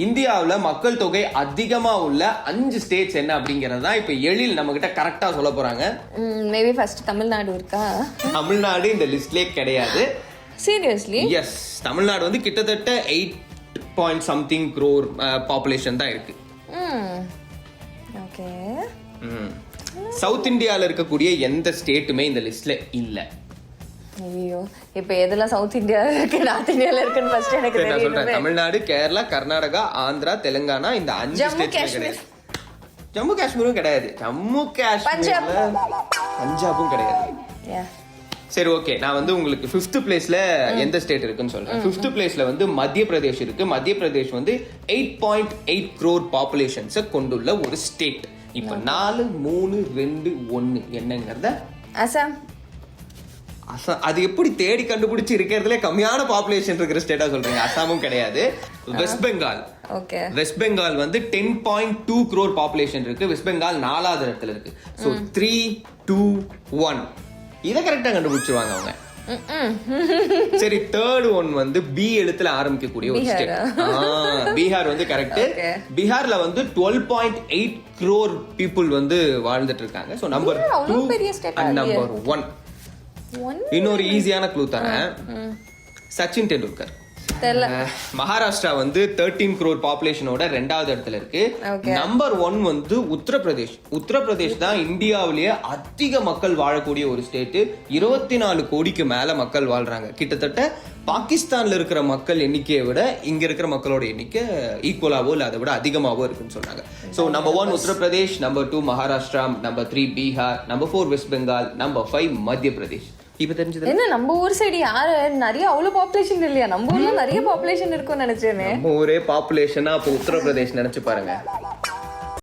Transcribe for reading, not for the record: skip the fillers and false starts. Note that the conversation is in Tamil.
இந்தியாவில் மக்கள் தொகை அதிகமா உள்ள 5 ஸ்டேட்ஸ் என்ன அப்படிங்கறது தான் இப்ப எழில் நம்ம கிட்ட கரெக்டா சொல்ல போறாங்க. மேபி ஃபர்ஸ்ட் தமிழ்நாடு இருக்கா? தமிழ்நாடு இந்த லிஸ்ட்லயே கிடையாது. சீரியஸ்லி? எஸ், தமிழ்நாடு வந்து கிட்டத்தட்ட 8.something crore பாப்புலேஷன் தான் இருக்கு. ஓகே. சவுத் இந்தியாவில் இருக்கக்கூடிய எந்த ஸ்டேட்டுமே இந்த லிஸ்ட்ல இல்ல. ஐயோ, இப்போ எதெல்லாம் சவுத் இந்தியா இருக்கு, நார்த் இந்தியால இருக்குன்னு ஃபர்ஸ்ட் எனக்கு நான் சொல்றேன். தெரியல. தமிழ்நாடு, கேரளா, கர்நாடகா, ஆந்திரா, தெலுங்கானா இந்த 5 ஸ்டேட்ஸ் கிடையாது. ஜம்மு காஷ்மீரும் கிடையாது. ஜம்மு காஷ்மீர்ல பஞ்சாபும் கிடையாது. சரி, ஓகே, நான் வந்து உங்களுக்கு 5th பிளேஸ்ல எந்த ஸ்டேட் இருக்குன்னு சொல்றேன். 5th பிளேஸ்ல வந்து மத்திய பிரதேஷ் இருக்கு. மத்திய பிரதேஷ் வந்து 8.8 crore பாப்புலேஷன்ஸை கொண்டுள்ள ஒரு ஸ்டேட். இப்ப 4 3 2 1 என்னங்கறத அசாம். அது எப்படி தேடி கண்டுபிடிச்சு இருக்கிறதுல கம்மியான பாப்புலேஷன் இருக்கிற ஸ்டேட்டா சொல்றீங்க? அசாமும் கிடையாது. West Bengal. Okay. West Bengal வந்து 10.2 crore பாப்புலேஷன் இருக்கு. வெஸ்ட் பெங்கால் 4வது இடத்துல இருக்கு. சோ 3 2 1 இத கரெக்டா கண்டுபிடிச்சிருவாங்க அவங்க. சரி, தேர்ட் ஒன் வந்து பி எழுத்துல ஆரம்பிக்கக்கூடிய ஒரு ஸ்டேட். பீகார் வந்து கரெக்ட். பீகார்ல வந்து 12.8 crore பீப்புள் வந்து வாழ்ந்துட்டு இருக்காங்க. So number 2 and number 1. இன்னொரு ஈஸியான க்ளூ தரேன். சச்சின் டெண்டுல்கர். மகாராஷ்டிரா வந்து 13 crore பாப்புலேஷனோட 2வது இடத்துல இருக்கு. நம்பர் 1 வந்து உத்தரப்பிரதேஷ். உத்தரப்பிரதேஷ் தான் இந்தியாவிலேயே அதிக மக்கள் வாழக்கூடிய ஒரு ஸ்டேட். 24 கோடிக்கு மேல மக்கள் வாழ்றாங்க. கிட்டத்தட்ட பாகிஸ்தான்ல இருக்கிற மக்கள் எண்ணிக்கையை விட இங்க இருக்கிற மக்களோட எண்ணிக்கை ஈக்குவலாவோ இல்ல அதை விட அதிகமாவோ இருக்குன்னு சொன்னாங்க. So number 1 Uttar Pradesh, number 2 Maharashtra, number 3 Bihar, number 4 west Bengal, number 5 மத்திய பிரதேஷ். இப்ப தெரிஞ்சது என்ன? நம்ம ஊர் சைடு யாரு நிறைய அவ்வளவு பாப்புலேஷன் இல்லையா? நம்ம ஊர்ல நிறைய பாப்புலேஷன் இருக்கும்னு நினைச்சேனே. நம்ம ஊரே பாப்புலேஷனா அப்ப உத்தரப்பிரதேஷ் நினைச்சு பாருங்க.